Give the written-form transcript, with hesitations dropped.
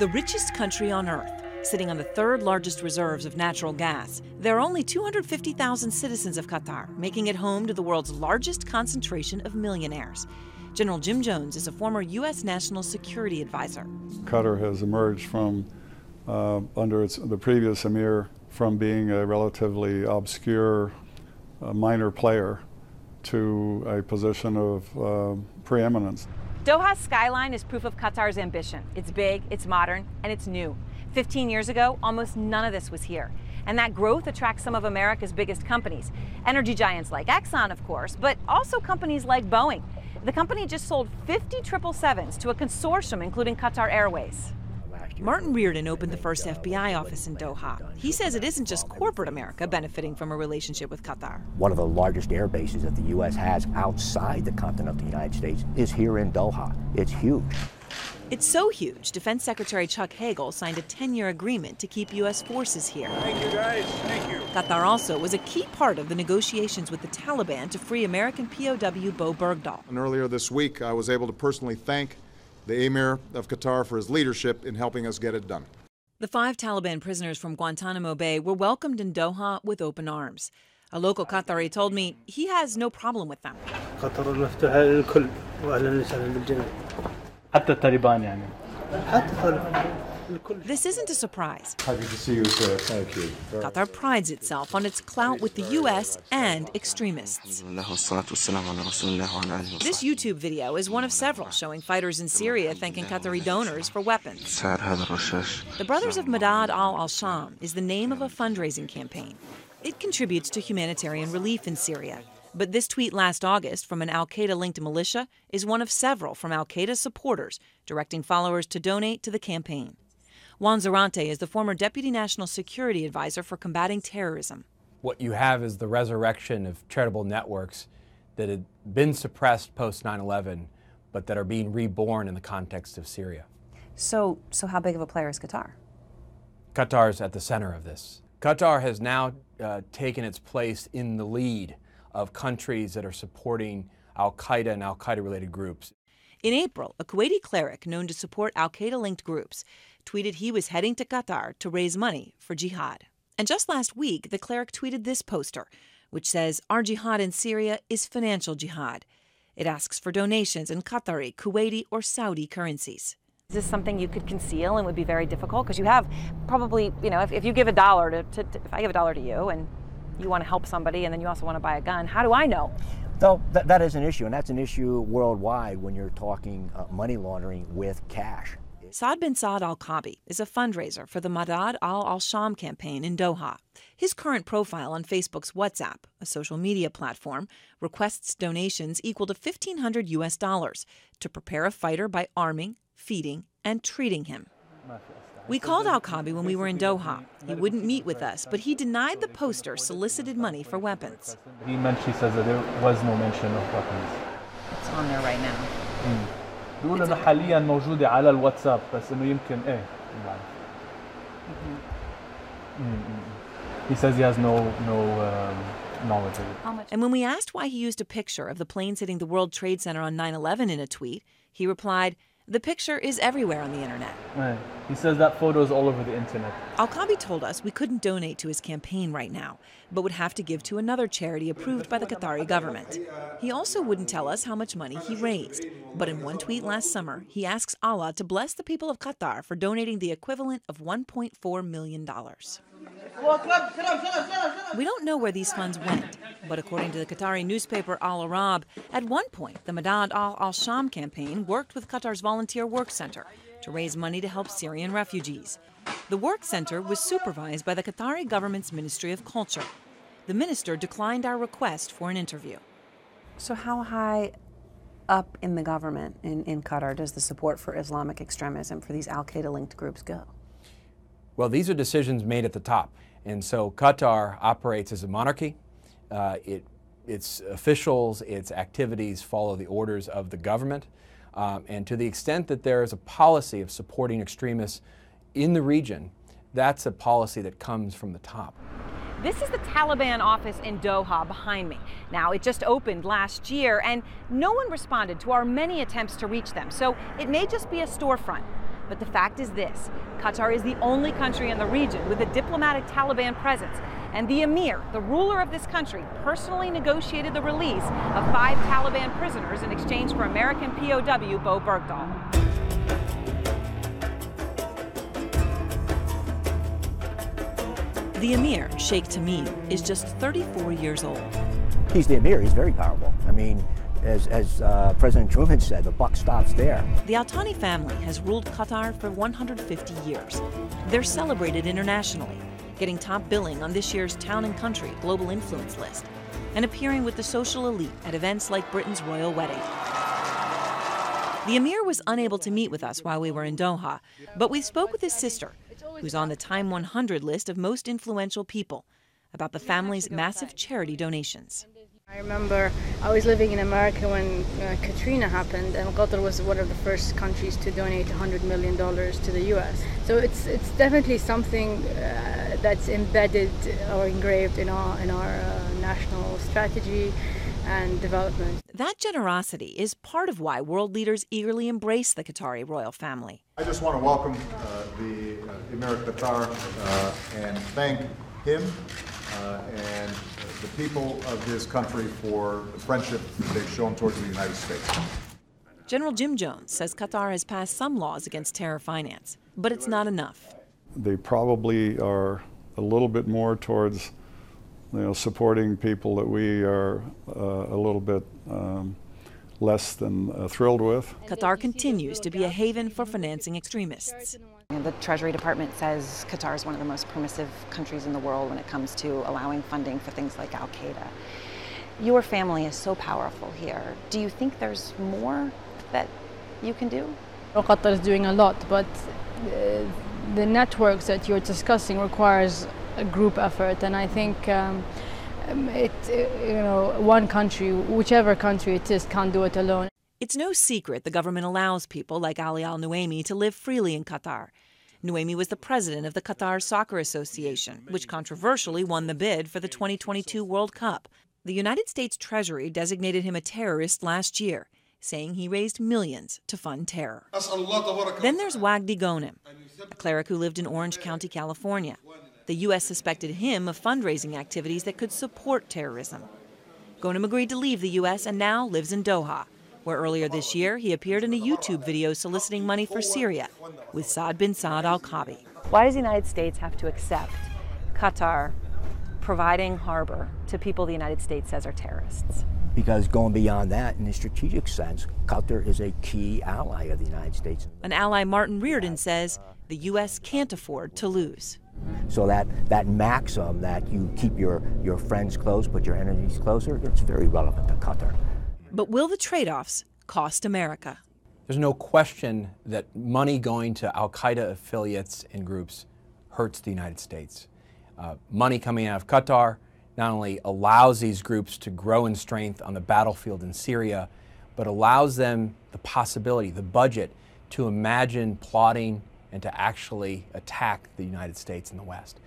The richest country on earth, sitting on the third largest reserves of natural gas. There are only 250,000 citizens of Qatar, making it home to the world's largest concentration of millionaires. General Jim Jones is a former U.S. National Security Advisor. Qatar has emerged from, under the previous emir, from being a relatively obscure, minor player to a position of preeminence. Doha's skyline is proof of Qatar's ambition. It's big, it's modern, and it's new. 15 years ago, almost none of this was here. And that growth attracts some of America's biggest companies. Energy giants like Exxon, of course, but also companies like Boeing. The company just sold 50 777s to a consortium, including Qatar Airways. Martin Reardon opened the first FBI office in Doha. He says it isn't just corporate America benefiting from a relationship with Qatar. One of the largest air bases that the U.S. has outside the continent of the United States is here in Doha. It's huge. It's so huge, Defense Secretary Chuck Hagel signed a 10-year agreement to keep U.S. forces here. Thank you, guys. Thank you. Qatar also was a key part of the negotiations with the Taliban to free American POW Bo Bergdahl. And earlier this week, I was able to personally thank the Emir of Qatar for his leadership in helping us get it done. The 5 Taliban prisoners from Guantanamo Bay were welcomed in Doha with open arms. A local Qatari told me he has no problem with them. This isn't a surprise. Happy to see you, sir. Thank you. Qatar prides itself on its clout with the U.S. and extremists. This YouTube video is one of several showing fighters in Syria thanking Qatari donors for weapons. The Brothers of Madad al-Sham is the name of a fundraising campaign. It contributes to humanitarian relief in Syria. But this tweet last August from an al-Qaeda-linked militia is one of several from al-Qaeda supporters directing followers to donate to the campaign. Juan Zarate is the former Deputy National Security Advisor for combating terrorism. What you have is the resurrection of charitable networks that had been suppressed post 9/11, but that are being reborn in the context of Syria. So how big of a player is Qatar? Qatar is at the center of this. Qatar has now taken its place in the lead of countries that are supporting al-Qaeda and al-Qaeda-related groups. In April, a Kuwaiti cleric known to support al-Qaeda-linked groups tweeted he was heading to Qatar to raise money for jihad. And just last week, the cleric tweeted this poster, which says, "Our jihad in Syria is financial jihad." It asks for donations in Qatari, Kuwaiti, or Saudi currencies. Is this something you could conceal and would be very difficult? Because you have probably, if you give a dollar if I give a dollar to you and you want to help somebody and then you also want to buy a gun, how do I know? Though that is an issue, and that's an issue worldwide when you're talking money laundering with cash. Saad bin Saad al-Kabi is a fundraiser for the Madad al-Sham campaign in Doha. His current profile on Facebook's WhatsApp, a social media platform, requests donations equal to $1,500 US to prepare a fighter by arming, feeding, and treating him. We called al-Kabi when we were in Doha. He wouldn't meet with us, but he denied the poster solicited money for weapons. He says that there was no mention of weapons. It's on there right now. بيقول انه حاليا موجوده على الواتساب بس انه يمكن He says he has no knowledge of it. And when we asked why he used a picture of the planes hitting the World Trade Center on 9/11 in a tweet, he replied, "The picture is everywhere on the internet." He says that photo is all over the internet. Al-Kabi told us we couldn't donate to his campaign right now, but would have to give to another charity approved by the Qatari government. He also wouldn't tell us how much money he raised. But in one tweet last summer, he asks Allah to bless the people of Qatar for donating the equivalent of $1.4 million. We don't know where these funds went, but according to the Qatari newspaper Al Arab, at one point the Madad al-Sham campaign worked with Qatar's volunteer work center to raise money to help Syrian refugees. The work center was supervised by the Qatari government's Ministry of Culture. The minister declined our request for an interview. So how high up in the government in Qatar does the support for Islamic extremism for these al-Qaeda-linked groups go? Well, these are decisions made at the top. And so Qatar operates as a monarchy. Its officials, its activities follow the orders of the government. And to the extent that there is a policy of supporting extremists in the region, that's a policy that comes from the top. This is the Taliban office in Doha behind me. Now, it just opened last year, and no one responded to our many attempts to reach them, so it may just be a storefront. But the fact is this: Qatar is the only country in the region with a diplomatic Taliban presence. And the emir, the ruler of this country, personally negotiated the release of 5 Taliban prisoners in exchange for American POW Bo Bergdahl. The emir, Sheikh Tamim, is just 34 years old. He's the emir. He's very powerful. I mean, as President Truman said, the buck stops there. The Al Thani family has ruled Qatar for 150 years. They're celebrated internationally, getting top billing on this year's Town and Country Global Influence list, and appearing with the social elite at events like Britain's royal wedding. The emir was unable to meet with us while we were in Doha, but we spoke with his sister, who's on the Time 100 list of most influential people, about the family's massive charity donations. I remember I was living in America when Katrina happened, and Qatar was one of the first countries to donate $100 million to the U.S. So it's definitely something that's embedded or engraved in our national strategy and development. That generosity is part of why world leaders eagerly embrace the Qatari royal family. I just want to welcome the Emir of Qatar and thank him and the people of his country for the friendship they've shown towards the United States. General Jim Jones says Qatar has passed some laws against terror finance, but it's not enough. They probably are a little bit more towards, supporting people that we are a little bit less than thrilled with. Qatar continues to be a haven for financing extremists. The Treasury Department says Qatar is one of the most permissive countries in the world when it comes to allowing funding for things like Al-Qaeda. Your family is so powerful here. Do you think there's more that you can do? Qatar is doing a lot, but the networks that you're discussing requires a group effort, and I think one country, whichever country it is, can't do it alone. It's no secret the government allows people like Ali Al-Nuaimi to live freely in Qatar. Nuaimi was the president of the Qatar Soccer Association, which controversially won the bid for the 2022 World Cup. The United States Treasury designated him a terrorist last year, saying he raised millions to fund terror. Then there's Wagdi Ghonim, a cleric who lived in Orange County, California. The U.S. suspected him of fundraising activities that could support terrorism. Ghonim agreed to leave the U.S. and now lives in Doha, where earlier this year he appeared in a YouTube video soliciting money for Syria with Saad bin Saad al-Kabi. Why does the United States have to accept Qatar providing harbor to people the United States says are terrorists? Because going beyond that, in a strategic sense, Qatar is a key ally of the United States. An ally, Martin Reardon, says the U.S. can't afford to lose. So that maxim that you keep your friends close but your enemies closer, it's very relevant to Qatar. But will the trade-offs cost America? There's no question that money going to Al-Qaeda affiliates and groups hurts the United States. Money coming out of Qatar not only allows these groups to grow in strength on the battlefield in Syria, but allows them the possibility, the budget, to imagine plotting and to actually attack the United States and the West.